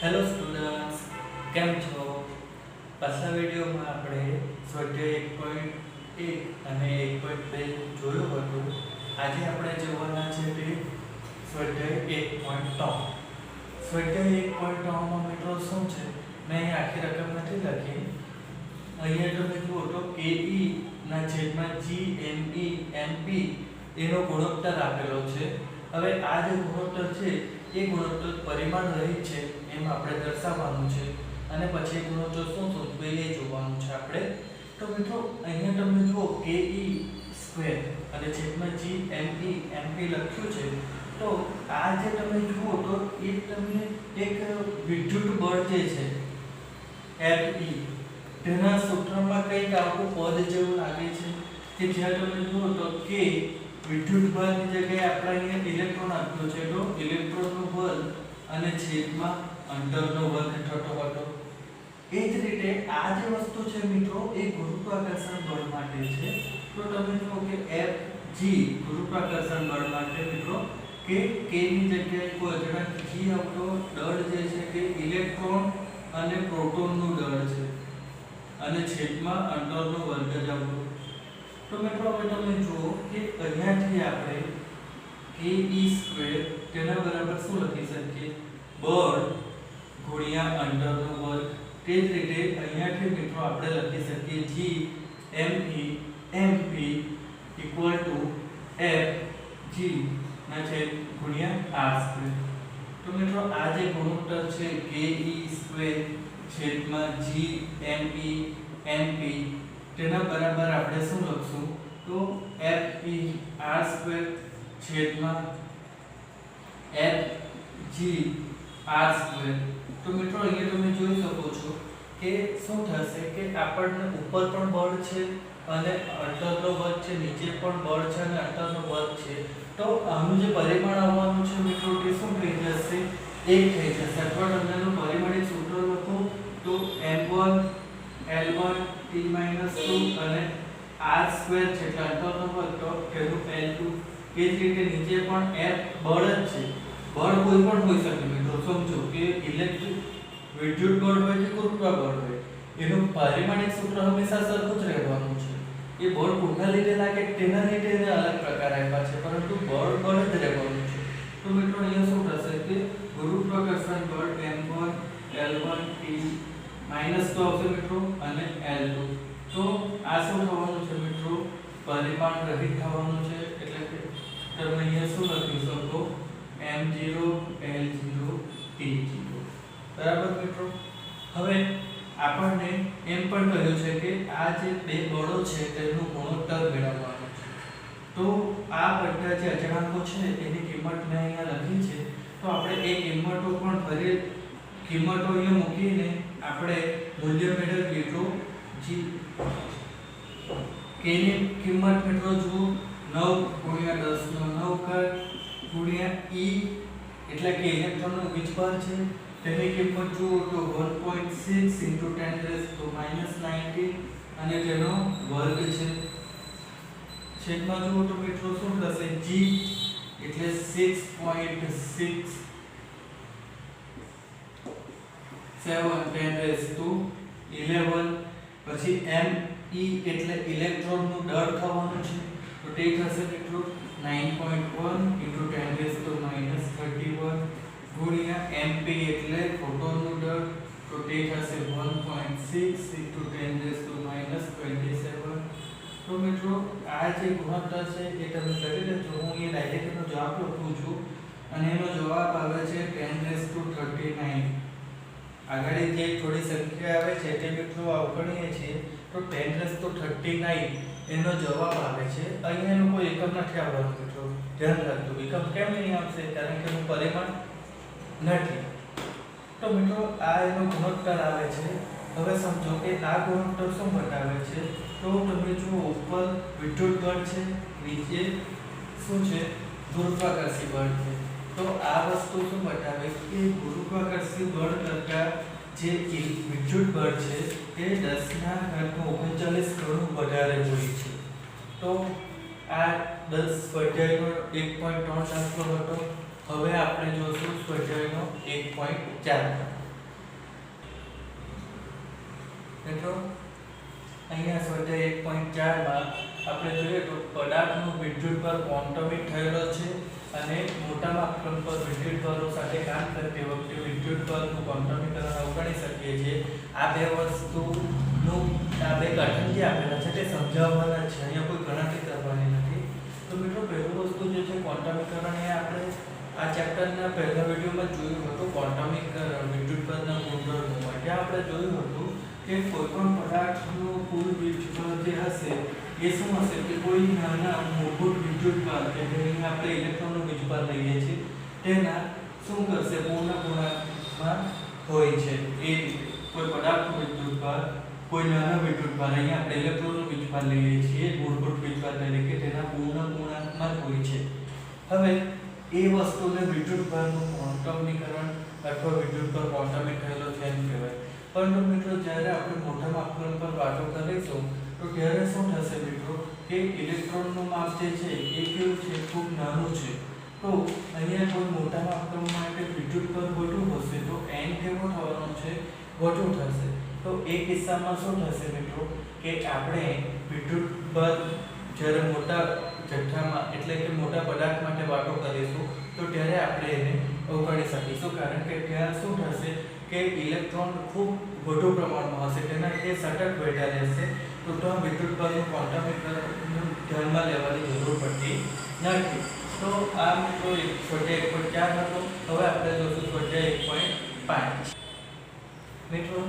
Hello students, કેમ છો? પાછલા વિડીયોમાં આપણે સ્વાધ્યાય 1.1 અને 1.2 જોયું હતું. આજે આપણે જોવાના છે તે સ્વાધ્યાય 1.3. સ્વાધ્યાય 1.3 માં મિત્રો શું છે? મેં આખી રકમ નથી લખી. અહીંયા તમે જુઓ તો KE ના છેદમાં GME MP એનો ગુણોત્તર આપેલો છે. હવે આ જે ગુણોત્તર છે એ ગુણોત્તર પરિમાણ રહિત છે એમ આપણે દર્શાવવાનું છે અને પછી ગુણોત્તર શું શોધવું એ જોવાનું છે આપણે. તો મિત્રો અહીંયા તમે જુઓ KE² અને છેદમાં GME MP લખ્યું છે. તો આ જે તમે જુઓ તો એ તમને એક વિદ્યુત બળ જે છે Fe તેના સૂત્રમાં કંઈક આવું પદ જેવું લાગે છે કે જ્યાં તમે જુઓ તો કે વિદ્યુત બળની જગ્યાએ આપણે અહીંયા ઇલેક્ટ્રોન આપ્યો છે તો ઇલેક્ટ્રોનનો બળ અને છેદમાં અંતરનો વર્ગ થતો હતો. એ જ રીતે આ જે વસ્તુ છે મિત્રો એ ગુરુત્વાકર્ષણ બળ માટે છે. તો તમે જુઓ કે Fg ગુરુત્વાકર્ષણ બળ માટે મિત્રો કે k ની જગ્યાએ કોઈ અચળાંક g આવતો દળ જે છે કે ઇલેક્ટ્રોન અને પ્રોટોનનું દળ છે અને છેદમાં અંતરનો વર્ગ જ આવતો. તો મિત્રો હવે તમે જુઓ કે અહીંયાથી આપણે KE² તેના બરાબર શું લખી શકીએ? બળ ગુણ્યા અંતરનો વર્ગ. તે જ રીતે અહીંયાથી મિત્રો આપણે લખી શકીએ GME MP Fg ના છેદ ગુણ્યા r². તો મિત્રો આ જે ગુણોત્તર છે KE² છેદમાં GME MP તેના બરાબર આપણે શું લખશું? તો FeR² છેદમાં FgR². તો મિત્રો અહીંયા તમે જોઈ શકો છો કે શું થશે કે આપણને ઉપર પણ બળ છે અને અંતરનો વર્ગ છે, નીચે પણ બળ છે અને અંતરનો વર્ગ છે. તો આનું જે પરિમાણ આવવાનું છે મિત્રો તે શું થઈ જશે? 1 થઈ જશે. અથવા તમને એનું પરિમાણિક સૂત્ર લખો તો m1 L1 T - 2 અને R² છે એટલે અંતરનો વર્ગ તો તેનું L2. એ જ રીતે નીચે પણ F બળ જ છે. બળ કોઈ પણ હોઈ શકે મિત્રો. સમજો કે ઇલેક્ટ્રિક વિદ્યુત બળ હોય કે ગુરુત્વાકર્ષણ બળ હોય એનું પરિમાણિક સૂત્ર હંમેશા સરખું જ રહેવાનું છે. એ બળ કોના લીધે લાગે તેના લીધે એને અલગ પ્રકાર આપ્યા છે પરંતુ બળ જ રહેવાનું છે. તો મિત્રો અહીંયા શું થશે કે ગુરુત્વાકર્ષણ બળ m1 L1 T - 2 આવશે મિત્રો અને L2. તો આ શું થવાનું છે મિત્રો? પરિમાણ રહિત થવાનું છે. એટલે કે તમે અહીંયા શું લખી શકો? m0 L0 T0. બરાબર મિત્રો. હવે આપણને એમ પણ કહ્યું છે કે આ જે બે બળો છે તેનું ગુણોત્તર મેળવવાનું છે. તો આ બધા જે અચળાંકો છે એની કિંમત મેં અહીંયા લખી છે. તો આપણે એ કિંમતો પણ ફરી કિંમતો અહીંયા મૂકીને આપણે મૂલ્ય મેળવીએ તો g k ની કિંમત મિત્રો જુઓ 9 × 10 નો 9 ઘાત ગુણ્યા e એટલે કે ઇલેક્ટ્રોનનો વીજભાર છે તેની કિંમત જુઓ તો 1.6 × 10⁻⁹ અને તેનો વર્ગ છે. છેદમાં જુઓ તો મિત્રો શું થશે? g એટલે 6.67 10⁻11 પછી me એટલે ઇલેક્ટ્રોનનું દળ થવાનું છે. તો તે થશે મિત્રો 9.1 × 10⁻31 ગુણ્યા mp એટલે પ્રોટોનનું દળ. તો તે થશે 1.6 × 10⁻27. તો મિત્રો આ જે ગુણોત્તર છે એ તમે કરી લેજો. હું એ ડાયરેક્ટ એનો જવાબ લખું છું અને એનો જવાબ આવે છે 10⁻39. આગળ જે થોડી સંખ્યા આવે છે તે મિત્રો અવગણીએ છીએ તો 10⁻39 એનો જવાબ આવે છે. અહીંયા એનો કોઈ એકમ નથી આવવાનો મિત્રો. ધ્યાન રાખજો. એકમ કેમ નહીં આવશે? કારણ કે એનું પરિમાણ નથી. તો મિત્રો આ એનો ગુણોત્તર આવે છે. હવે સમજો કે આ ગુણોત્તર શું બતાવે છે? તો તમે જુઓ ઉપર વિદ્યુત બળ છે, નીચે શું છે? ગુરુત્વાકર્ષી બળ છે. તો આ વસ્તુ શું બતાવે કે ગુરુત્વાકર્ષી બળ કરતાં જે વિદ્યુત બળ છે તે 10⁻39 ગણું વધારે હોય છે. તો આ 10 સ્વાધ્યાયનો 1.3 દાખલો હતો. હવે આપણે જોશું સ્વાધ્યાયનો 1.4. મિત્રો અહીંયા સ્વાધ્યાય 1.4 માં આપણે જોઈએ તો પદાર્થનો વિદ્યુતભાર ક્વોન્ટમિક થયેલો છે અને મોટા માપન પર વિદ્યુતભારો સાથે કામ કરતી વખતે વિદ્યુતભારનું ક્વોન્ટમીકરણ અવગણી શકીએ છીએ. આ બે વસ્તુનું આ બે ગઠન જે આપેલા છે તે સમજાવવાના છે, અહીંયા કોઈ ગણતરી કરવાની નથી. તો મિત્રો પહેલું વસ્તુ જે છે ક્વોન્ટમીકરણ, એ આપણે આ ચેપ્ટરના પહેલા વિડિયોમાં જોયું હતું. ક્વોન્ટમીકરણ વિદ્યુતભારના ગુણધર્મો માટે આપણે જોયું હતું કે કોઈપણ પદાર્થનો કુલ વિદ્યુતભાર જે હશે એ શું હશે કે કોઈ નાના મૂળભૂત વિદ્યુતભાર કે જેને આપણે ઇલેક્ટ્રોનનો વિદ્યુતભાર લઈએ છીએ તેના શું કરશે પૂર્ણ ગુણાંકમાં હોય છે. એ કોઈ પદાર્થનો વિદ્યુતભાર, કોઈ નાનો વિદ્યુતભાર, અહીંયા આપણે ઇલેક્ટ્રોનનો વિદ્યુતભાર લઈએ છીએ મૂળભૂત વિદ્યુતભાર તરીકે, તેના પૂર્ણ ગુણાંકમાં હોય છે. હવે એ વસ્તુને વિદ્યુતભારનું ક્વોન્ટમીકરણ અથવા વિદ્યુતભાર ક્વોન્ટમિક થયેલો છે એમ કહેવાય. પરંતુ મિત્રો જ્યારે આપણે મોટા માપન પર વાતો કરીશું તો ત્યારે શું થશે મિત્રો કે ઇલેક્ટ્રોનનું માપ જે છે એ કેવું છે, ખૂબ નાનું છે. તો અહીંયા કોઈ મોટા માપન માટે વિદ્યુતભાર વધુ હશે તો n કેવો થવાનો છે, વધુ થશે. તો એ કિસ્સામાં શું થશે મિત્રો કે આપણે વિદ્યુતભાર જ્યારે મોટા જથ્થામાં એટલે કે મોટા પદાર્થ માટે વાતો કરીશું તો ત્યારે આપણે એને અવગણી શકીશું, કારણ કે ત્યાં શું થશે કે ઇલેક્ટ્રોન ખૂબ વધુ પ્રમાણમાં હશે, તેના એ સતત વધ્યા રહેશે. તો વિદ્યુતભારનું ક્વોન્ટમીકરણ ધ્યાનમાં લેવાની જરૂર પડતી નથી. તો આ મિત્રો સ્વાધ્યાય 1.4 હતો. હવે આપણે જોશું સ્વાધ્યાય 1.5. મિત્રો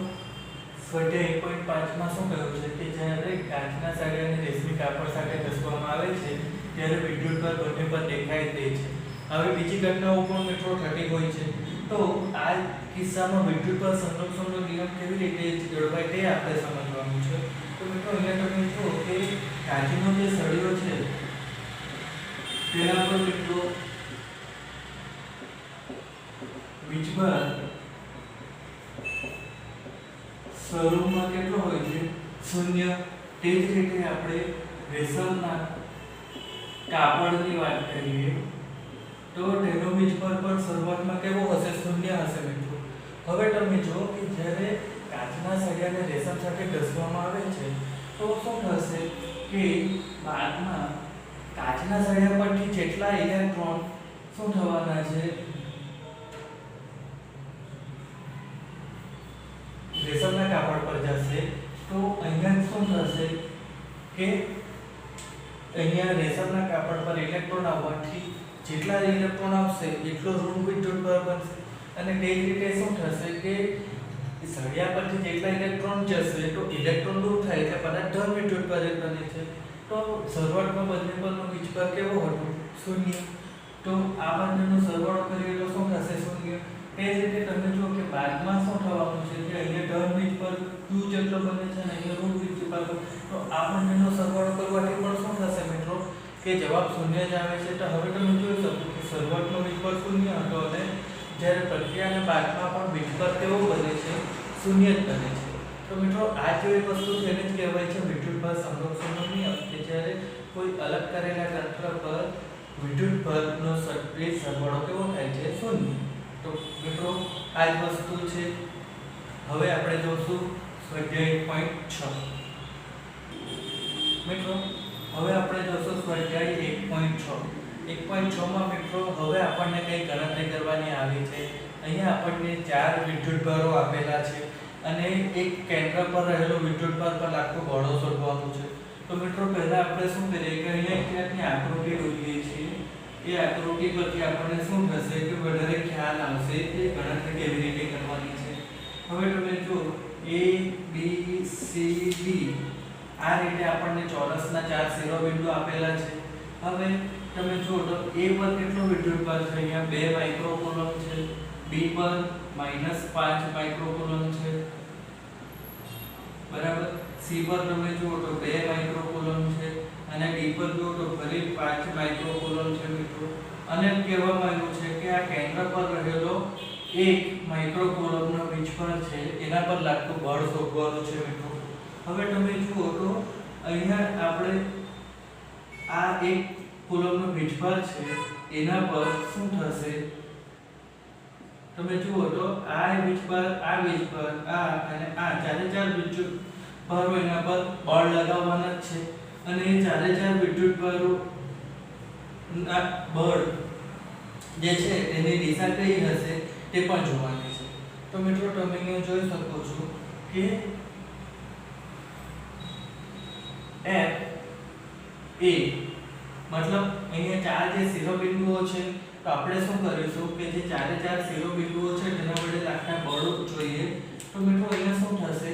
સ્વાધ્યાય 1.5 માં શું કહ્યું છે કે જ્યારે કાચના સળિયાને રેશમી કાપડ સાથે ઘસવામાં આવે છે ત્યારે વિદ્યુતભાર બંને પર દેખાઈ દે છે. હવે બીજી ઘટનાઓ પણ મિત્રો થતી હોય છે. તો આ કિસ્સામાં વિદ્યુતભાર સંરક્ષણનો નિયમ કેવી રીતે જળવાય તે આપણે સમજવાનું છે. તો મિત્રો અહીંયા તમે જુઓ કે કાચનો જે સળિયો છે તેના પર મિત્રો વીજભાર સ્વરૂપમાં કેટલો હોય છે, 0. તે જ રીતે આપણે રેશમના કાપડની વાત કરીએ તો તેનો વીજભાર પણ શરૂઆતમાં કેવો હશે, 0 હશે મિત્રો. હવે તમે જુઓ કે જ્યારે કાચના સળિયાને રેશમ સાથે ઘસવામાં આવે છે તો શું થશે કે બાદમાં કાચના સળિયા પરથી જેટલા ઇલેક્ટ્રોન શું થવાના છે, રેશમના કાપડ પર જશે. તો અહીંયા શું થશે કે અહીંયા રેશમના કાપડ પર ઇલેક્ટ્રોન આવવાથી જેટલા ઇલેક્ટ્રોન આવશે એટલો ઋણ વિદ્યુતભાર બનશે. અને તે જ રીતે શું થશે કે સળિયા પરથી જેટલા ઇલેક્ટ્રોન જશે તો ઇલેક્ટ્રોન દૂર થાય એટલે પદાર્થ ધન વિદ્યુતભાર બને છે. તો શરૂઆતમાં બંને પરનો વીજભાર કેવો હતો, 0. તો આ બંનેનો સરવાળો કરીએ તો શું થશે, 0. તે જ રીતે તમે જુઓ કે બાદમાં શું થવાનું છે કે અહીંયા ધન વીજભાર q જેટલો બને છે અને અહીંયા ઋણ વીજભાર. તો આ બંનેનો સરવાળો કરવાથી પણ શું થશે મિત્રો કે જવાબ 0 જ આવે છે. તો હવે તમે જોઈ શકો કે શરૂઆતનો વીજભાર 0 હતો અને જ્યારે પ્રક્રિયાના બાદમાં પણ વીજભાર કેવો બને છે, 0 જ બને છે. તો મિત્રો આ જેવી વસ્તુ તેને જ કહેવાય છે વિદ્યુતભાર સંરક્ષણનો નિયમ, કે જ્યારે કોઈ અલગ કરેલા તંત્ર પર વિદ્યુતભારનો સરવાળો કેવો થાય છે, 0. તો મિત્રો આ જ વસ્તુ છે. હવે આપણે જોશું સ્વાધ્યાય 1.6. મિત્રો હવે આપણે જોશું સ્વાધ્યાય 1.6. 1.6 માં મિત્રો હવે આપણને કઈ ગણતરી કરવાની આવી છે. અહીંયા આપણને 4 વિદ્યુતભારો આપેલા છે અને એક કેન્દ્ર પર રહેલો વિદ્યુતભાર પર લાગતો બળો શોધવાનું છે. તો મિત્રો પહેલા આપણે શું કરીએ કે અહીંયા ક્યાંકની આકૃતિ દોરીએ છીએ. એ આકૃતિ પરથી આપણને શું થશે કે વધારે ખ્યાલ આવશે કે ગણતરી કેવી રીતે કરવાની છે. હવે તમે જો A B C D આ રીતે આપણને ચોરસના 4 શિરોબિંદુ આપેલા છે. હવે તમે જુઓ તો A પર કેટલો વિદ્યુતભાર છે, અહીંયા 2 માઇક્રોકુલમ છે. B પર -5 માઇક્રોકુલમ છે, બરાબર. C પર તમે જુઓ તો 2 માઇક્રોકુલમ છે અને D પર જુઓ તો ફરી 5 માઇક્રોકુલમ છે મિત્રો. અને કહેવામાં આવ્યું છે કે આ કેન્દ્ર પર રહેલો 1 માઇક્રોકુલમનો વીજભાર છે એના પર લાગતું બળ શોધવાનું છે મિત્રો. હવે તમે જુઓ તો અહીંયા આપણે આ 1 કુલમનો વીજભાર છે એના પર શું થશે, તમે જુઓ તો આ વીજ પર આ વીજ પર આ અને આ ચારે ચાર વિદ્યુત ભારો એના પર બળ લગાવવાના જ છે અને એ ચારે ચાર વિદ્યુત ભારો ના બળ જે છે એની દિશા કઈ હશે તે પણ જોવાની છે. તો મિત્રો તમે અહીં જોઈ શકો છો કે F A મતલબ અહીંયા ચાર જે શિરોબિંદુઓ છે તો આપણે શું કરીશું કે જે ચારે ચાર શિરોબિંદુઓ છે તેના વડે લાગતા બળો જોઈએ. તો મિત્રો અહીંયા શું થશે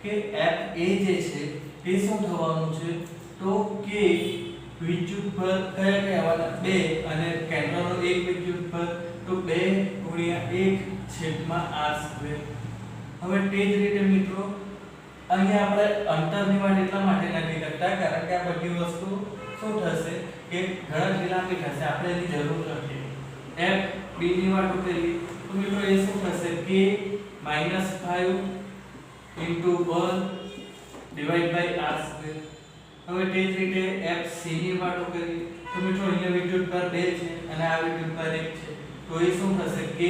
કે F A જે છે તે શું થવાનું છે તો કે વિદ્યુતભાર કયા કયા આવવાના 2 અને કેન્દ્રનો એક વિદ્યુતભાર તો 2 * 1/r². હવે તે જ રીતે મિત્રો અહીંયા આપણે અંતરની વાત એટલા માટે નથી કરતા કારણ કે આ બધી વસ્તુ શું થશે કે ગણતરી લાંબી થશે, આપણે એની જરૂર નથી. F B ની વાત કરીએ તો મિત્રો એ શું થશે k - 5 * 1/r². હવે તે જ રીતે F C ની વાત કરીએ તો મિત્રો અહીંયા વિદ્યુતભાર 2 છે અને આ વિદ્યુતભાર 1 છે તો એ શું થશે k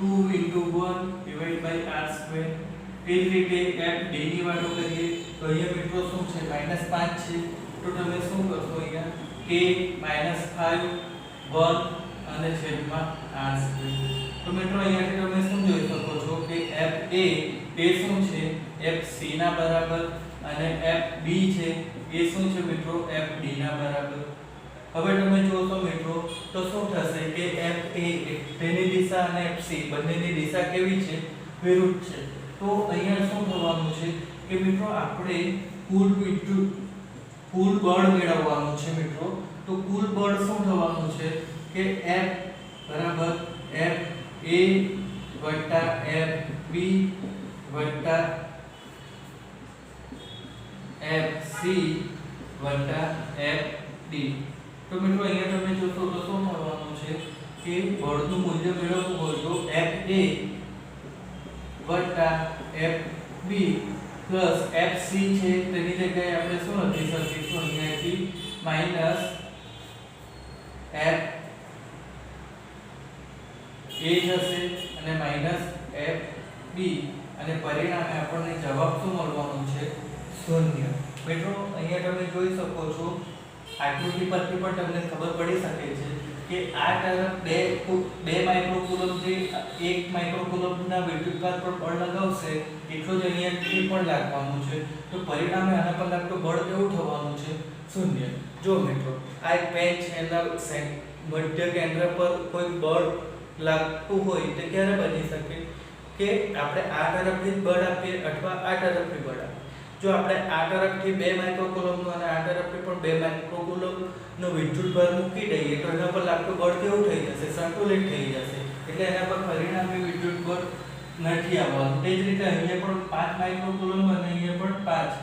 2 * 1/r². એ જ રીતે F D ની વાત કરીએ તો અહીંયા મિત્રો શું છે -5 છે તો તમે શું કરશો અહીંયા k - 5 1 અને છેદમાં r². તો મિત્રો અહીંયાથી તમે શું જોઈ શકો છો કે F A એ શું છે F C ના બરાબર અને F B છે એ શું છે મિત્રો F D ના બરાબર. હવે તમે જોશો મિત્રો તો શું થશે કે F A તેની દિશા અને F C બંનેની દિશા કેવી છે વિરુદ્ધ છે. તો અહીંયા શું થવાનું છે કે મિત્રો આપણે કુલ બળ મેળવવાનું છે મિત્રો. તો કુલ બળ શું થવાનું છે કે F બરાબર F A + F B + F C + F D. તો મિત્રો અહીંયા તમે જોશો તો શું થવાનું છે કે બળનું મૂલ્ય મેળવવું હોય તો F A + F B + F C છે તેની જગ્યાએ આપણે શું લખી શકીશું અહીંયાથી -F A થશે અને -F B અને પરિણામે આપણને જવાબ શું મળવાનું છે 0. મિત્રો અહીંયા તમે જોઈ શકો છો આકૃતિ પરથી પણ તમને ખબર પડી શકે છે કે આ તરફ 2 માઇક્રોકુલમ થી 1 માઇક્રોકુલમના વિદ્યુતભાર પર બળ લગાવશે એટલું જ અહીંયાથી પણ લાગવાનું છે. તો પરિણામે આના પર લાગતું બળ કેવું થવાનું છે 0. જો મિત્રો આ એક પેન છે એના મધ્ય કેન્દ્ર પર કોઈ બળ લાગતું હોય તો ક્યારે બની શકે કે આપણે આ તરફથી બળ આપીએ અથવા આ તરફથી બળ આપીએ. જો આપણે આ તરફથી 2 માઇક્રોકુલમનો અને આ તરફથી પણ 2 માઇક્રોકુલમનો વિદ્યુતભાર મૂકી દઈએ તો એના પર લાગતું બળ કેવું થઈ જશે સંતુલિત થઈ જશે એટલે એના પર પરિણામી વિદ્યુતબળ નથી આવવાનું. તે જ રીતે અહીંયા પણ 5 માઇક્રોકુલમ અને અહીંયા પણ 5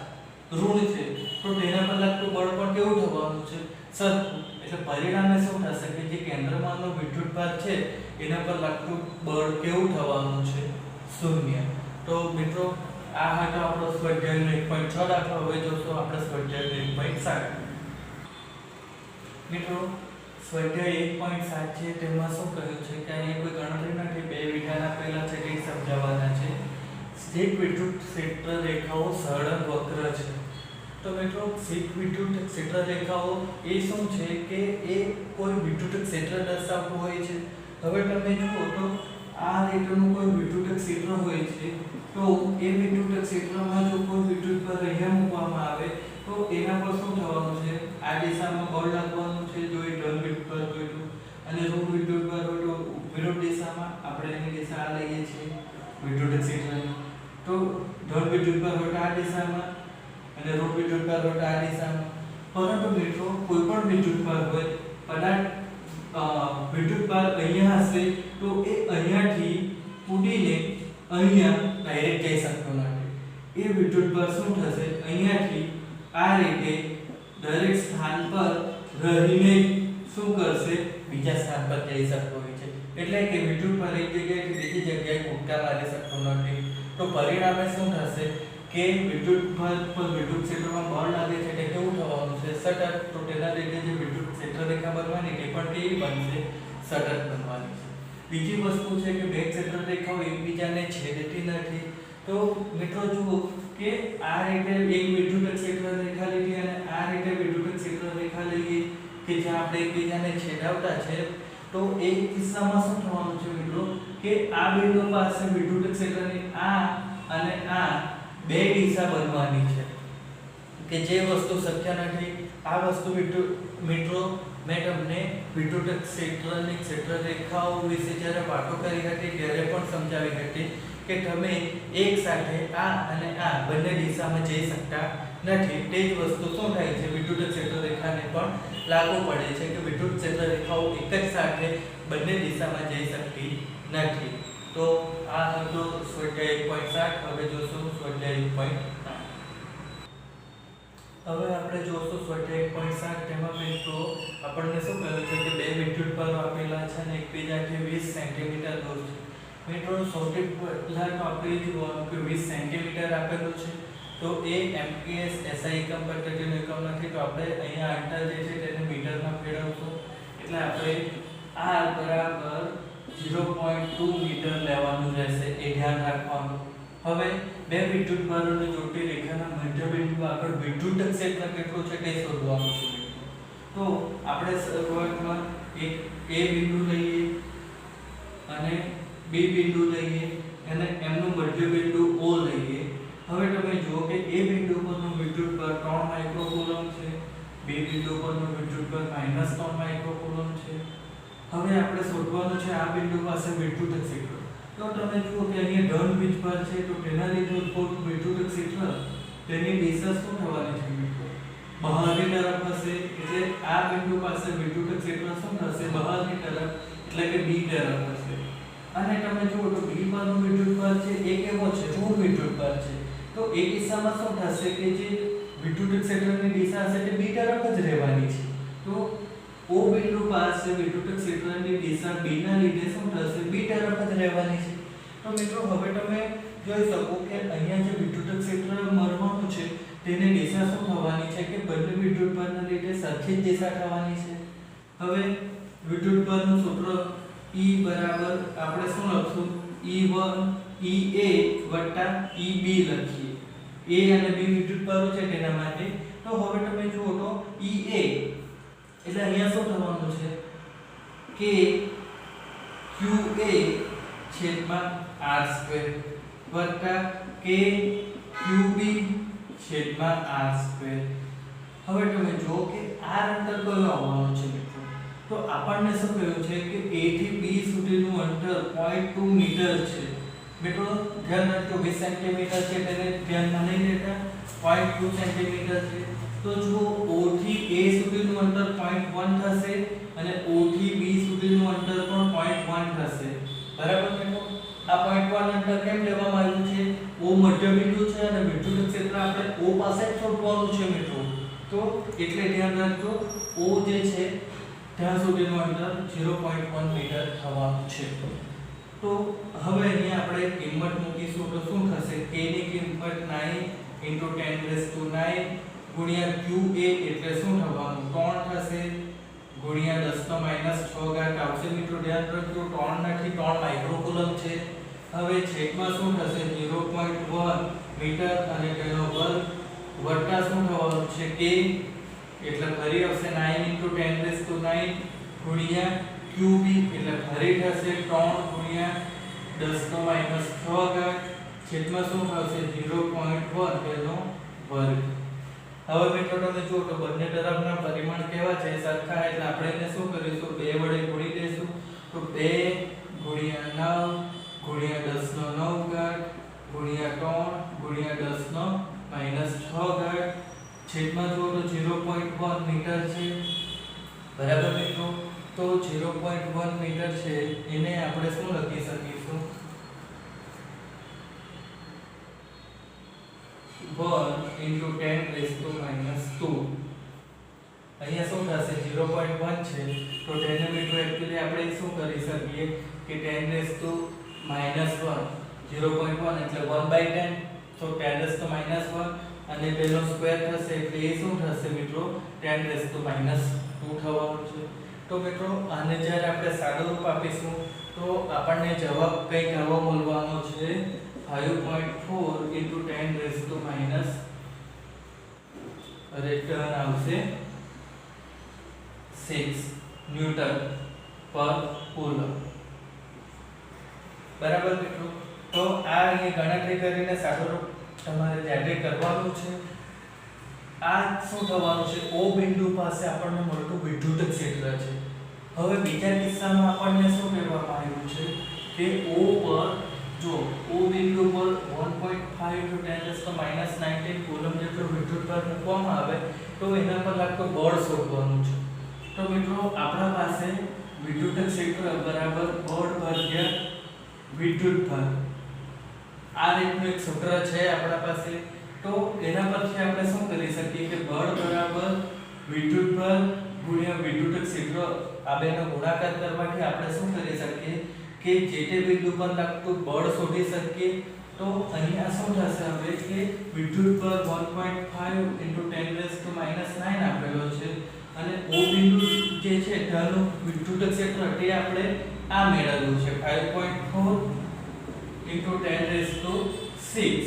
ઋણ છે તો તેના પર લાગતું બળ પણ કેવું થવાનું છે સરખું. એટલે પરિણામે શું થશે કે જે કેન્દ્રમાંનો વિદ્યુતભાર છે એના પર લાગતું બળ કેવું થવાનું છે 0. તો મિત્રો આ હતો આપણો સ્વાધ્યાયનો 1.6 દાખલો. હવે જોશું આપણે સ્વાધ્યાયનો 1.7. મિત્રો સ્વાધ્યાય 1.7 છે તેમાં શું કહ્યું છે કે અહીંયા કોઈ ગણતરી નથી, 2 વિધાન આપેલા છે તે સમજાવવાના છે. સ્થિત વિદ્યુત ક્ષેત્ર રેખાઓ સરળ વક્ર છે. તો મિત્રો સ્થિત વિદ્યુત ક્ષેત્ર રેખાઓ એ શું છે કે એ કોઈ વિદ્યુત ક્ષેત્ર દર્શાવતું હોય છે. હવે તમે જુઓ તો આ રેખાનું કોઈ વિદ્યુત ક્ષેત્ર હોય છે તો એ વિદ્યુત ક્ષેત્રમાં જો કોઈ વિદ્યુતભાર અહીંયા મૂકવામાં આવે તો એના પર શું થવાનું છે આ દિશામાં બળ લાગવાનું છે. જો એ ધન વિદ્યુતભાર હોય તો અને ઋણ વિદ્યુતભાર હોય તો વિરુદ્ધ દિશામાં આપણે એની દિશા આ લઈએ છીએ વિદ્યુત ક્ષેત્રની. તો ધન વિદ્યુતભાર હોય તો આ દિશામાં અને ઋણ વિદ્યુતભાર હોય તો આ દિશામાં. પરંતુ મિત્રો કોઈ પણ વિદ્યુતભાર હોય કદાચ વિદ્યુતભાર અહીંયા હશે તો એ અહીંયાથી ઉડીને અહીંયા ડાયરેક્ટ જઈ શકતો નથી. એ વિદ્યુતભાર શું થશે અહીંયાથી આ રીતે દરેક સ્થાન પર રહીને શું કરશે બીજા સ્થાન પર જઈ શકતો હોય છે. એટલે કે વિદ્યુતભાર એક જગ્યાએથી બીજી જગ્યાએ કૂદકા મારી શકતો નથી. તો પરિણામે શું થશે કે વિદ્યુતભાર પર વિદ્યુત ક્ષેત્રમાં બળ લાગે છે તે કેવું થવાનું છે સતત. તો તેના લીધે જે વિદ્યુત ક્ષેત્ર રેખા બનવાની તે પણ કેવી બનશે સતત બનવાની છે. બીજી વસ્તુ છે કે બે ક્ષેત્ર રેખાઓ એકબીજાને છેદતી નથી. તો મિત્રો જુઓ કે આ રીતે એક વિદ્યુત ક્ષેત્ર રેખા લીધી અને આ રીતે વિદ્યુત ક્ષેત્ર રેખા લઈએ કે જ્યાં આપણે એકબીજાને છેદાવતા છે. તો એ કિસ્સામાં શું થવાનું છે મિત્રો કે આ બિંદુ પાસે વિદ્યુત ક્ષેત્રની આ અને આ બે દિશા બનવાની છે કે જે વસ્તુ શક્ય નથી. આ વસ્તુ મિત્રો મેં તમને વિદ્યુત ક્ષેત્રની ક્ષેત્ર રેખાઓ વિશે જ્યારે વાતો કરી હતી ત્યારે પણ સમજાવી હતી કે તમે એક સાથે આ અને આ બંને દિશામાં જઈ શકતા નથી. તે જ વસ્તુ શું થાય છે વિદ્યુત ક્ષેત્ર રેખાને પણ લાગુ પડે છે કે વિદ્યુત ક્ષેત્ર રેખાઓ એક જ સાથે બંને દિશામાં જઈ શકતી નથી. તો આ હતો સ્વાધ્યાય 1.7. હવે જોશું સ્વાધ્યાય 1.8. હવે આપણે જોશું સ્વાધ્યાય 1.7. તેમાં મિત્રો આપણને શું કહ્યું છે કે બે વિદ્યુત ભારો આપેલા છે અને એકબીજાથી 20 સેન્ટીમીટર દૂર છે. મિત્રો સૌથી પહેલા તો આપણે જોવાનું કે 20 સેન્ટીમીટર આપેલું છે. તો એ એમપીએસ એસઆઈ એકમ પદ્ધતિનો એકમ નથી. તો આપણે અહીંયા અંતર જે છે તેને મીટરમાં ફેરવશું. એટલે આપણે r બરાબર 0.2 મીટર લેવાનું રહેશે. એ ધ્યાન રાખવાનું. હવે બે વિદ્યુત ભારોની જોડતી રેખાના મધ્યબિંદુ આગળ વિદ્યુત ક્ષેત્ર કેટલું છે તે શોધવાનું છે. તો આપણે શરૂઆતમાં એક A બિંદુ લઈએ અને B બિંદુ લઈએ અને એમનું મધ્યબિંદુ O લઈએ. હવે તમે જુઓ કે A બિંદુ પરનો વિદ્યુત ભાર 3 માઇક્રોકુલમ છે. B બિંદુ પરનો વિદ્યુત ભાર -3 માઇક્રોકુલમ છે. હવે આપણે શોધવાનું છે આ બિંદુ પાસે વિદ્યુત ક્ષેત્ર. તો તમે જુઓ કે અહીંયા ધન વીજભાર છે. તો તેના લીધે ઉદ્ભવતું વિદ્યુત ક્ષેત્ર તેની દિશા શું થવાની છે મિત્રો? બહારની તરફ હશે. એટલે આ બિંદુ પાસે વિદ્યુત ક્ષેત્ર શું થશે? બહારની તરફ, એટલે કે B તરફ હશે. અને તમે જુઓ તો B પરનો વિદ્યુત ભાર છે એ કેવો છે? ઋણ વિદ્યુત ભાર છે. તો એ કિસ્સામાં શું થશે કે જે વિદ્યુત ક્ષેત્રની દિશા હશે તે B તરફ જ રહેવાની છે. તો O બિંદુ પાસે વિદ્યુત ક્ષેત્રની દિશા B ના લીધે શું થશે? B તરફ જ રહેવાની છે. તો મિત્રો હવે તમે જોઈ શકો કે અહીંયા જે વિદ્યુત ક્ષેત્ર મળવાનું છે તેની દિશા શું થવાની છે કે બંને વિદ્યુત ભારના લીધે સરખી જ દિશા થવાની છે. હવે વિદ્યુત ભારનું સૂત્ર E બરાબર આપણે શું લખશું? E1 EA વત્તા EB લખીએ. A અને B વિદ્યુત ભારો છે તેના માટે. તો હવે તમે જુઓ તો EA એટલે અહીંયા શું થવાનું છે કે QA છેદમાં R² વત્તા QB છેદમાં R². હવે તમે જુઓ કે આ અંતર કયું આવવાનું છે મિત્રો? તો આપણને શું કહ્યું છે કે A થી B સુધીનું અંતર 0.2 મીટર છે. મિત્રો ધ્યાન રાખજો 20 સેન્ટીમીટર છે તેને ધ્યાનમાં નહીં લેતા. 0.2 સેન્ટીમીટર છે. તો જુઓ O થી A સુધીનું અંતર 0.1 થશે અને O થી B સુધીનું અંતર પણ 0.1 થશે. બરાબર મિત્રો? આ 0.1 અંતર કેમ લેવામાં આવ્યું છે? O મધ્યબિંદુ છે અને વિદ્યુત ક્ષેત્ર આપણે O પાસે જ શોધવાનું છે મિત્રો. તો એટલે ધ્યાન રાખજો O જે છે ત્યાં સુધીનું અંતર 0.1 મીટર થવાનું છે. તો હવે અહીંયા આપણે કિંમત મૂકીશું તો શું થશે? K ની કિંમત 9 × 10⁹ ગુણ્યા QA એટલે શું થવાનું? 3 થશે ગુણ્યા 10⁻⁶ આવશે. મિત્રો ધ્યાન રાખજો 3 નથી 3 માઇક્રોકુલમ છે. હવે છેદમાં શું થશે? 0.1 મીટર અને તેનો વર્ગ વત્તા શું થવાનું છે? K એટલે ફરી આવશે 9 × 10⁹ ગુણ્યા QB એટલે ફરી થશે 3 ગુણ્યા 10⁻⁶ છેદમાં શું થશે? 0.1 તેનો વર્ગ. હવે મિત્રો તમે જુઓ તો બંને તરફના પરિમાણ કેવા છે? સરખા. એટલે આપણે એને શું કરીશું? 2 વડે ગુણી દઈશું. તો 2 ગુણ્યા 9 ગુણ્યા 10⁹ ગુણ્યા 3 ગુણ્યા 10⁻⁶ છેદમાં જુઓ તો 0.1 મીટર છે. બરાબર મિત્રો? તો 0.1 મીટર છે એને આપણે શું લખી શકીશું? 1 × 10⁻². અહીંયા શું થશે? 0.1 છે. તો તેને મિત્રો એક્ચ્યુઅલી આપણે શું કરી શકીએ કે 10⁻⁻1 0.1 એટલે 1/10. તો 10⁻⁻1 અને તેનો સ્ક્વેર થશે એટલે એ શું થશે મિત્રો? 10⁻² થવાનું છે. તો મિત્રો આને જ્યારે આપણે સાદું રૂપ આપીશું તો તો આપણને જવાબ કંઈક આવો મળવાનો છે 5.4 × 10⁻⁻, રિટર્ન આવશે 6 ન્યૂટન પર કુલમ. બરાબર મિત્રો? તો આ અહીં ગણતરી કરીને સાદુરૂપ તમારે જાતે કરવાનું છે. આ શું થવાનું છે? O બિંદુ પાસે આપણને મળતું વિદ્યુત ક્ષેત્ર છે. હવે બીજા કિસ્સામાં આપણને શું કહેવામાં આવ્યું છે કે O પર જો O બિંદુ પર 1.5 × 10⁻⁹ કુલમ જેટલો વિદ્યુત ભાર મૂકવામાં આવે તો એના પર લાગતું બળ શોધવાનું છે. તો મિત્રો આપણા પાસે વિદ્યુત ક્ષેત્ર બરાબર બળ ભાગ્યા વિદ્યુત ભાર આ રીતનું એક સૂત્ર છે આપણા પાસે. તો એના પરથી આપણે શું કરી શકીએ કે બળ બરાબર વિદ્યુત ભાર ગુણ્યા વિદ્યુત ક્ષેત્ર આ બેનો ગુણાકાર કરવાથી આપણે શું કરી શકીએ કે જે તે બિંદુ પર લાગતું બળ શોધી શકીએ. તો અહીંયા શું થશે હવે કે વિદ્યુત ભાર 1.5 × 10⁻⁹ આપેલો છે અને O બિંદુ જે છે તેનું વિદ્યુત ક્ષેત્ર તે આપણે આ મેળવ્યું છે 5.4 × 10⁶.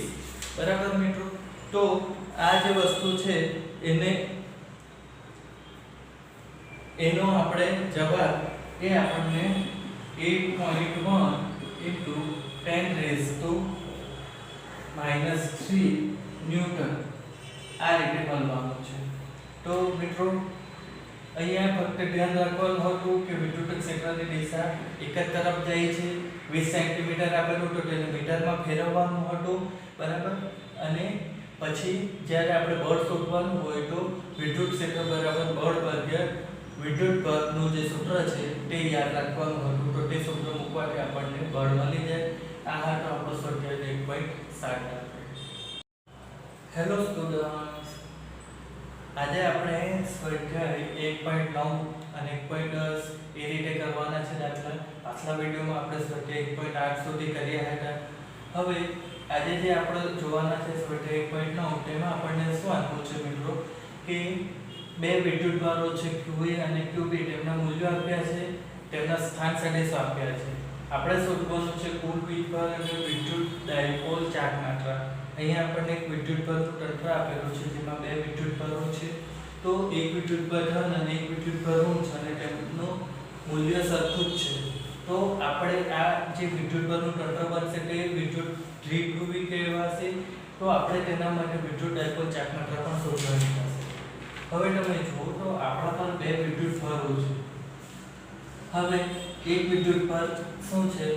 બરાબર મિત્રો? તો આ જે વસ્તુ છે એનો આપણે જવાબ એ આપણને 8.1 × 10⁻³ ન્યૂટન આ રીતે મળવાનું છે. તો મિત્રો અહીંયા ફક્ત ધ્યાન રાખવાનું હતું કે વિદ્યુત ક્ષેત્રની દિશા એક જ તરફ જાય છે. 20 સેન્ટીમીટર આપેલું તો તેને મીટરમાં ફેરવવાનું હતું. બરાબર? અને પછી જ્યારે આપણે બળ શોધવાનું હોય તો વિદ્યુત ક્ષેત્ર બરાબર બળ ભાગ્યા વિદ્યુત ભારનું જે સૂત્ર છે તે યાદ રાખવાનું હતું. તો તે સૂત્ર મૂકવાથી આપણને બળ મળી જાય. આ હતો આપણો સ્વાધ્યાય 1.7. હેલો સ્ટુડન્ટ્સ, આજે આપણે સ્વાધ્યાય 1.9 અને 1.10 એ રીતે કરવાના છે દાખલા. પાછલા વિડિયોમાં આપણે સ્વાધ્યાય 1.8 સુધી કર્યા હતા. હવે આજે જે આપણે જોવાના છે સ્વાધ્યાય 1.9 તેમાં આપણને શું આપ્યું છે મિત્રો કે બે વિદ્યુત ભારો છે QA અને QB, તેમના મૂલ્યો આપ્યા છે, તેમના સ્થાન સદિશો આપ્યા છે. આપણે શોધવાનું છે કુલ વીજભાર અને વિદ્યુત ડાયપોલ ચાર્જ માત્રા. અહીંયા આપણને એક વિદ્યુત ભારનું તંત્ર આપેલું છે જેમાં બે વિદ્યુત ભારો છે. તો એક વિદ્યુત ભાર ધન અને એક વિદ્યુત ભાર ઋણ છે અને તેમનું મૂલ્ય સરખું જ છે. તો આપણે આ જે વિદ્યુત ભારનું તંત્ર બનશે તે વિદ્યુત દ્વિધ્રુવી કહેવાશે. તો આપણે તેના માટે વિદ્યુત ડાયપોલ ચાર્જ માત્રા પણ શોધવાની થશે. હવે તમે જુઓ તો આપણા પર બે વિદ્યુત ભારો છે. હવે એક વિદ્યુત ભાર શું છે?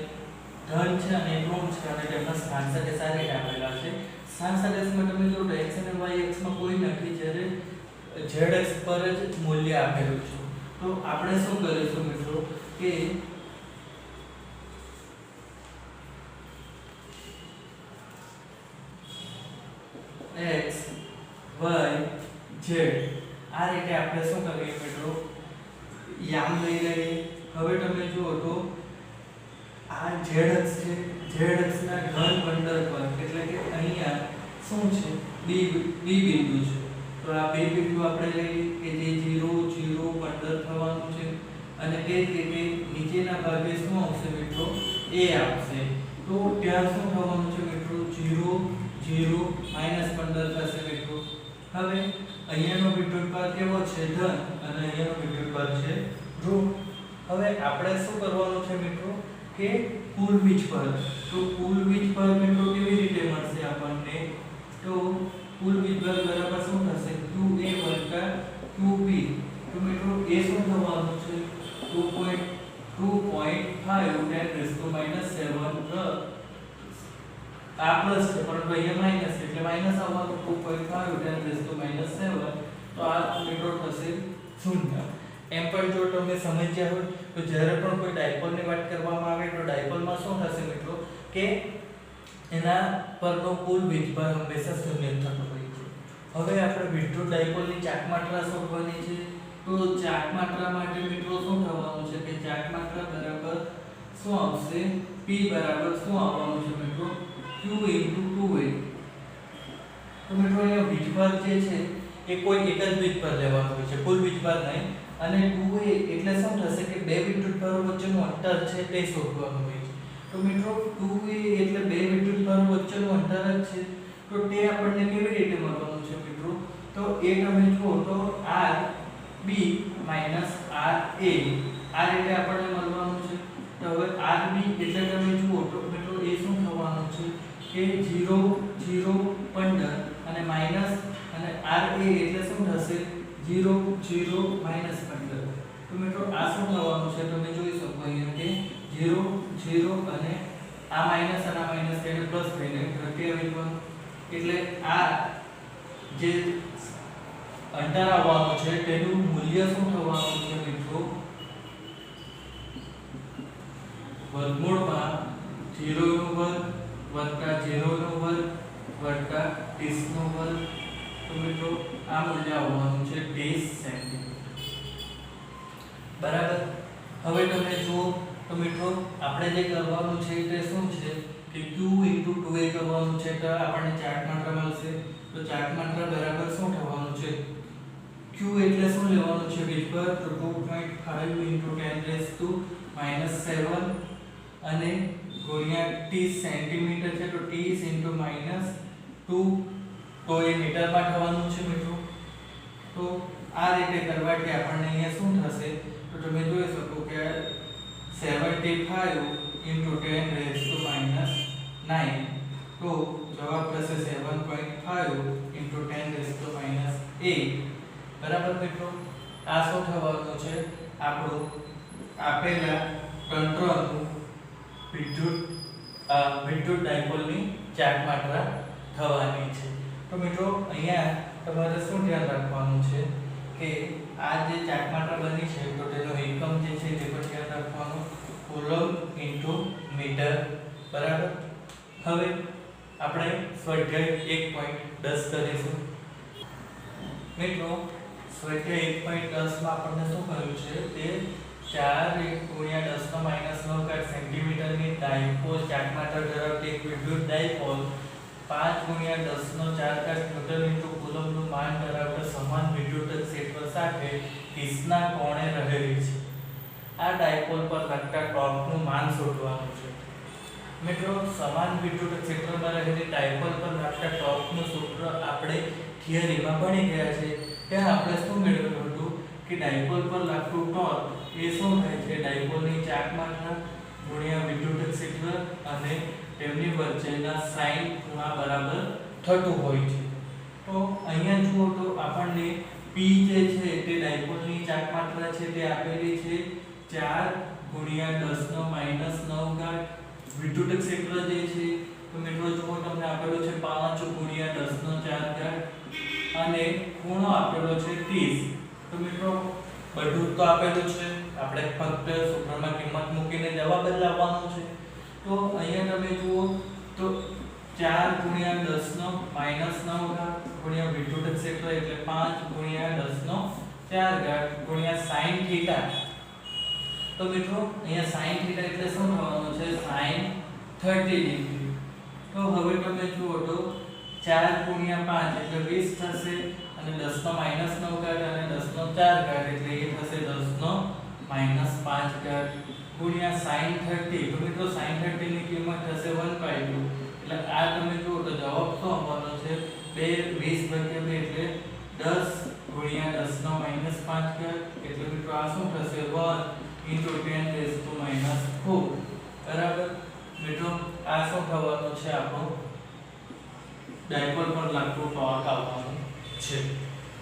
ધન છે અને ઋણ છે અને તેમના સ્થાન સદિશ આ રીતે આપેલા છે. સ્થાન સદિશમાં તમે જો x અને y અક્ષમાં કોઈ નથી, જ્યારે z અક્ષ પર જ મૂલ્ય આપેલું છે. તો આપણે શું કરીશું મિત્રો કે x y z આ રીતે આપણે શું કરીએ મિત્રો યામ લઈ લઈએ. હવે તમે જુઓ તો આ z અક્ષ છે, z અક્ષના ધન બંદર પર એટલે કે અહીંયા શું છે b બિંદુ છે. તો આ બે બિંદુ આપણે લઈએ કે જે 0 0 15 થવાનું છે અને તે જ રીતે નીચેના ભાગે શું આવશે મિત્રો a આવશે. તો ત્યાં શું થવાનું છે મિત્રો 0 0 -15 થશે મિત્રો. હવે અહીંયાનો વિદ્યુત ભાર કેવો છે? ધન અને અહીંયાનો વિદ્યુત ભાર છે ઋણ. હવે આપણે શું કરવાનું છે મિત્રો કે કુલ વીજભાર. તો કુલ વીજભાર મિત્રો કેવી રીતે મળશે આપણને? તો કુલ વીજભાર બરાબર શું થશે? QA + QB. તો મિત્રો એ શું થવાનું છે? 2.5 × 10⁻⁷ આ પ્લસ છે પરંતુ અહીંયા માઈનસ એટલે માઈનસ આવવાનું 2.5 × 10⁻⁷. તો આ મિત્રો થશે 0. એમ પણ જો તમે સમજ્યા હોય તો જ્યારે પણ કોઈ ડાયપોલની વાત કરવામાં આવે તો ડાયપોલમાં શું થશે મિત્રો કે એના પરનો કુલ વીજભાર હંમેશા 0 થતો હોય છે. હવે આપણે વિદ્યુત ડાયપોલની ચાર્જ માત્રા શોધવાની છે. તો ચાર્જ માત્રા માટે મિત્રો શું થવાનું છે કે ચાર્જ માત્રા બરાબર શું આવશે? P બરાબર શું આવવાનું છે મિત્રો? Q × 2A. તો મિત્રો અહીંયા વીજભાર જે છે એ કોઈ એક જ વીજભાર લેવાનો હોય છે, કુલ વીજભાર નહીં. અને 2a એટલે શું થશે કે બે વિદ્યુતભારો વચ્ચેનું અંતર છે તે શોધવાનું હોય છે. તો મિત્રો 2a એટલે બે વિદ્યુતભારો વચ્ચેનું અંતર જ છે. તો તે આપણને કેવી રીતે મળવાનું છે મિત્રો? તો એ તમે જુઓ તો rb - ra આ રીતે આપણને મળવાનું છે. તો હવે rb એટલે તમે જુઓ તો મિત્રો એ શું થવાનું છે કે 0 0 15 અને માઈનસ અને ra એટલે શું થશે 0 0 15. તો મિત્રો આ શું થવાનું છે તમે જોઈ શકો અહીંયા કે 0 0 અને આ માઈનસ અને આ માઈનસ થઈને પ્લસ થઈને 28 એટલે આ જે અંતર આવવાનું છે તેનું મૂલ્ય શું થવાનું છે મિત્રો? વર્ગમૂળમાં 0 નો વર્ગ વત્તા 0 નો વર્ગ વત્તા 30 નો વર્ગ. તો મિત્રો આ મૂલ્ય આવવાનું છે 30 સેન્ટીમીટર. બરાબર. હવે તમે જુઓ તો મિત્રો આપણે જે કરવાનું છે તે શું છે કે q * 2a કરવાનું છે. તો આપણને ચાર્ટ માત્રા મળશે. તો ચાર્ટ માત્રા બરાબર શું થવાનું છે? q એટલે શું લેવાનું છે વિસ્પર? તો 2.5 × 10⁻⁻7 અને ગુણ્યા 30 સેન્ટીમીટર છે. તો 30 × -2 તો એ મીટરમાં થવાનું છે મિત્રો. તો આ રીતે કરવાથી આપણને અહીંયા શું થશે? તો તમે જોઈ શકો કે 75 × 10⁻⁹ તો જવાબ થશે 7.5 × 10⁻8. બરાબર મિત્રો. આ શું થવાનું છે? આપણું આપેલા તંત્રનું વિદ્યુત ડાયપોલની ચાર્જ માત્રા થવાની છે. તો મિત્રો અહીંયા તમારે શું ધ્યાન રાખવાનું છે કે આ જે ચાર્જ માત્રા બની છે તો તેનો એકમ જે છે તે પણ ધ્યાન રાખવાનું, કુલમ * મીટર. બરાબર. હવે આપણે સ્વાધ્યાય 1.10 કરીશું. મિત્રો સ્વાધ્યાય 1.10 માં આપણને શું કહ્યું છે તે 4 × 10⁻⁹ સેન્ટીમીટરની ડાયપોલ ચાર્જ માત્રા ધરાવતી એક વિદ્યુત ડાયપોલ 5 × 10⁴ ન્યૂટન × કુલમ્બનું માન ધરાવતા સમાન વિદ્યુત ક્ષેત્ર સાથે 30 ના કોણે રહેલી છે. આ ડાયપોલ પર લાગતા ટોર્કનું માન શોધવાનું છે. મિત્રો સમાન વિદ્યુત ક્ષેત્રમાં રહેલી ડાયપોલ પર લાગતા ટોર્કનું સૂત્ર આપણે થિયરીમાં ભણી ગયા છે. ત્યાં આપણે શું મેળવ્યું હતું કે ડાયપોલ પર લાગતું ટોર્ક એ શું થાય છે? ડાયપોલની ચાર્જ માત્રા ગુણ્યા વિદ્યુત ક્ષેત્ર અને તેમની વચ્ચેના સાઇન ખૂણા બરાબર થતું હોય છે. તો અહીંયા જુઓ તો આપણને P જે છે તે ડાયપોલની ચાર્જ માત્રા છે તે આપેલી છે 4 × 10⁻⁹. વિદ્યુત ક્ષેત્ર જે છે તો મિત્રો જુઓ તમને આપેલો છે 5 × 10⁴ અને ખૂણો આપેલો છે 30. તો મિત્રો બધું તો આપેલું છે, આપણે ફક્ત સૂત્રમાં કિંમત મૂકીને જવાબ જ લાવવાનો છે. તો અહીંયા તમે જુઓ તો 4 × 10⁻⁹ ગુણ્યા વિદ્યુત ક્ષેત્ર એટલે 5 × 10⁴ sin θ. તો મિત્રો અહીંયા sin θ એટલે શું થવાનું છે? sin 30 degree. તો હવે તમે જુઓ તો 4 × 5 એટલે 20 થશે અને 10⁻⁹ અને 10⁴ એટલે એ થશે 10⁻⁵ ગુણ્યા sin 30. તો મિત્રો sin 30 ની કિંમત થશે 1/2. એટલે આ તમે જુઓ તો જવાબ શું આવવાનો છે? 2 20/2 એટલે 10 × 10⁻⁵ એટલે મિત્રો આ શું થશે? 1 × 10⁻⁴. બરાબર. મિત્રો આ શું થવાનું છે? આપણું ડાયપોલ પર લાગતું ટોર્ક આવવાનું છે.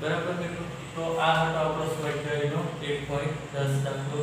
બરાબર મિત્રો. તો આ હતો આપણો સ્વાધ્યાયનો 1.10 દાખલો.